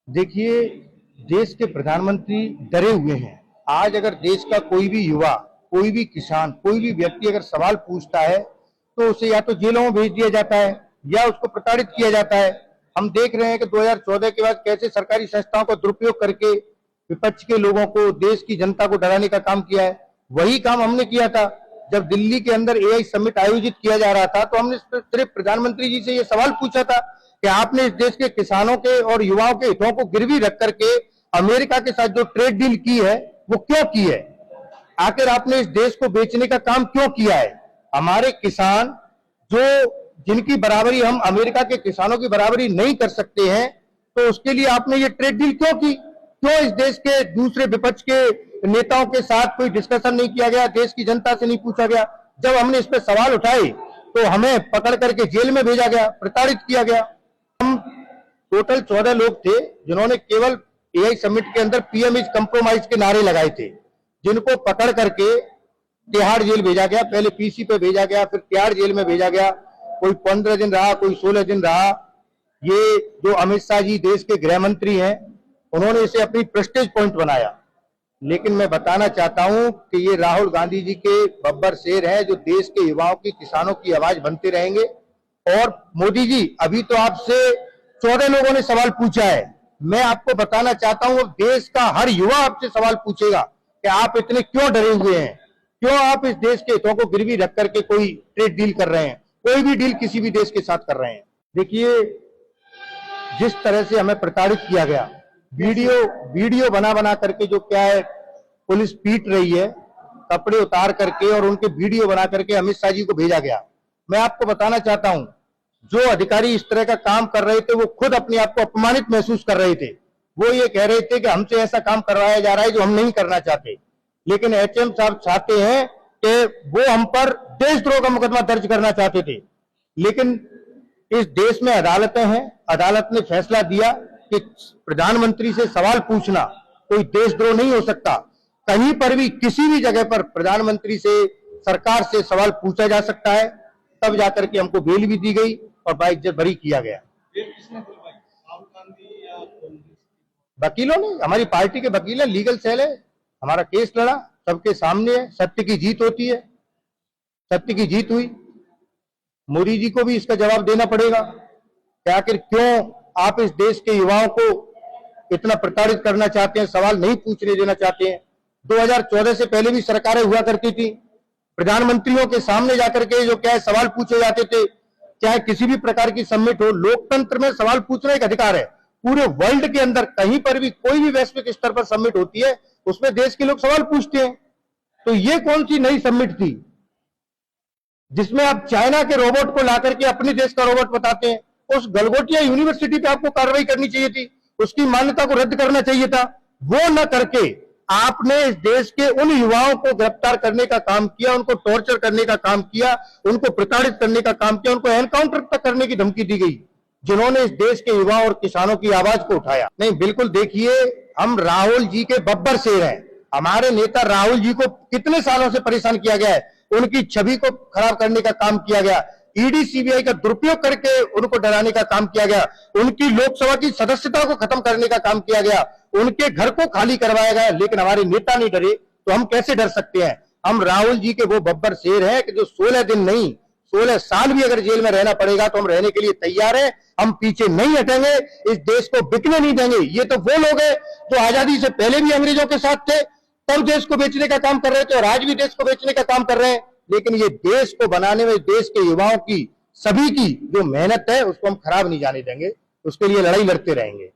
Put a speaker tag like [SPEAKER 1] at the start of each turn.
[SPEAKER 1] देखिए, देश के प्रधानमंत्री डरे हुए हैं। आज अगर देश का कोई भी युवा, कोई भी किसान, कोई भी व्यक्ति अगर सवाल पूछता है तो उसे या तो जेलों में भेज दिया जाता है या उसको प्रताड़ित किया जाता है। हम देख रहे हैं कि 2014 के बाद कैसे सरकारी संस्थाओं का दुरुपयोग करके विपक्ष के लोगों को, देश की जनता को डराने का काम किया है। वही काम हमने किया था जब दिल्ली के अंदर एआई समिट आयोजित किया जा रहा था, तो हमने सिर्फ प्रधानमंत्री जी से ये सवाल पूछा था कि आपने इस देश के किसानों के और युवाओं के हितों को गिरवी रख करके अमेरिका के साथ जो ट्रेड डील की है वो क्यों की है? आखिर आपने इस देश को बेचने का काम क्यों किया है? हमारे किसान जो जिनकी बराबरी हम अमेरिका के किसानों की बराबरी नहीं कर सकते हैं, तो उसके लिए आपने ये ट्रेड डील क्यों की? क्यों इस देश के दूसरे विपक्ष के नेताओं के साथ कोई डिस्कशन नहीं किया गया? देश की जनता से नहीं पूछा गया? जब हमने इस पर सवाल उठाए तो हमें पकड़ करके जेल में भेजा गया, प्रताड़ित किया गया। हम टोटल 14 लोग थे जिन्होंने केवल एआई समिट के अंदर पीएम इज कंप्रोमाइज के नारे लगाए थे, जिनको पकड़ करके तिहाड़ जेल भेजा गया। पहले पीसी पे भेजा गया, फिर तिहाड़ जेल में भेजा गया। कोई 15 दिन रहा, कोई 16 दिन रहा। ये जो अमित शाह जी देश के गृह मंत्री हैं, उन्होंने इसे अपनी प्रेस्टीज पॉइंट बनाया। लेकिन मैं बताना चाहता हूं कि ये राहुल गांधी जी के बब्बर शेर है जो देश के युवाओं की, किसानों की आवाज बनते रहेंगे। और मोदी जी, अभी तो आपसे 14 लोगों ने सवाल पूछा है। मैं आपको बताना चाहता हूं, देश का हर युवा आपसे सवाल पूछेगा कि आप इतने क्यों डरे हुए हैं, क्यों आप इस देश के हितों को गिरवी रख करके कोई ट्रेड डील कर रहे हैं, कोई भी डील किसी भी देश के साथ कर रहे हैं। देखिए, जिस तरह से हमें प्रताड़ित किया गया, वीडियो बना बना करके, जो क्या है, पुलिस पीट रही है, कपड़े उतार करके और उनके वीडियो बना करके अमित शाह जी को भेजा गया। मैं आपको बताना चाहता हूं, जो अधिकारी इस तरह का काम कर रहे थे वो खुद अपने आप को अपमानित महसूस कर रहे थे। वो ये कह रहे थे कि हमसे ऐसा काम करवाया जा रहा है जो हम नहीं करना चाहते। लेकिन एचएम साहब चाहते हैं कि वो हम पर देशद्रोह का मुकदमा दर्ज करना चाहते थे। लेकिन इस देश में अदालतें हैं, अदालत ने फैसला दिया कि प्रधानमंत्री से सवाल पूछना कोई देशद्रोह नहीं हो सकता। कहीं पर भी, किसी भी जगह पर प्रधानमंत्री से, सरकार से सवाल पूछा जा सकता है। तब जाकर के हमको बेल भी दी गई और बाइज्जत बरी किया गया। वकीलों ने, हमारी पार्टी के वकील है, लीगल सेल है, हमारा केस लड़ा, सबके सामने है। सत्य की जीत होती है, सत्य की जीत हुई। मोदी जी को भी इसका जवाब देना पड़ेगा कि आखिर क्यों आप इस देश के युवाओं को इतना प्रताड़ित करना चाहते हैं, सवाल नहीं पूछने देना चाहते हैं। 2014 से पहले भी सरकारें हुआ करती थी, प्रधानमंत्रियों के सामने जाकर के जो क्या है सवाल पूछे जाते थे। चाहे किसी भी प्रकार की समिट हो, लोकतंत्र में सवाल पूछना एक अधिकार है। पूरे वर्ल्ड के अंदर कहीं पर भी, कोई भी वैश्विक स्तर पर समिट होती है, उसमें देश के लोग सवाल पूछते हैं। तो ये कौन सी नई समिट थी जिसमें आप चाइना के रोबोट को लाकर के अपने देश का रोबोट बताते हैं? उस गलगोटिया यूनिवर्सिटी पे आपको कार्रवाई करनी चाहिए थी, उसकी मान्यता को रद्द करना चाहिए था। वो न करके आपने इस देश के उन युवाओं को गिरफ्तार करने का काम किया, उनको टॉर्चर करने का काम किया, उनको प्रताड़ित करने का काम किया, उनको एनकाउंटर तक करने की धमकी दी गई, जिन्होंने इस देश के युवाओं और किसानों की आवाज को उठाया। नहीं, बिल्कुल देखिए, हम राहुल जी के बब्बर शेर हैं। हमारे नेता राहुल जी को कितने सालों से परेशान किया गया है, उनकी छवि को खराब करने का काम किया गया, ईडी सीबीआई का दुरुपयोग करके उनको डराने का काम किया गया, उनकी लोकसभा की सदस्यता को खत्म करने का काम किया गया, उनके घर को खाली करवाया गया। लेकिन हमारे नेता नहीं डरे, तो हम कैसे डर सकते हैं? हम राहुल जी के वो बब्बर शेर हैं कि जो 16 दिन नहीं, 16 साल भी अगर जेल में रहना पड़ेगा तो हम रहने के लिए तैयार हैं। हम पीछे नहीं हटेंगे, इस देश को बिकने नहीं देंगे। ये तो वो लोग हैं जो आजादी से पहले भी अंग्रेजों के साथ थे, तब देश को बेचने का काम कर रहे थे और आज भी देश को बेचने का काम कर रहे हैं। लेकिन ये देश को बनाने में देश के युवाओं की, सभी की जो मेहनत है, उसको हम खराब नहीं जाने देंगे। उसके लिए लड़ाई लड़ते रहेंगे।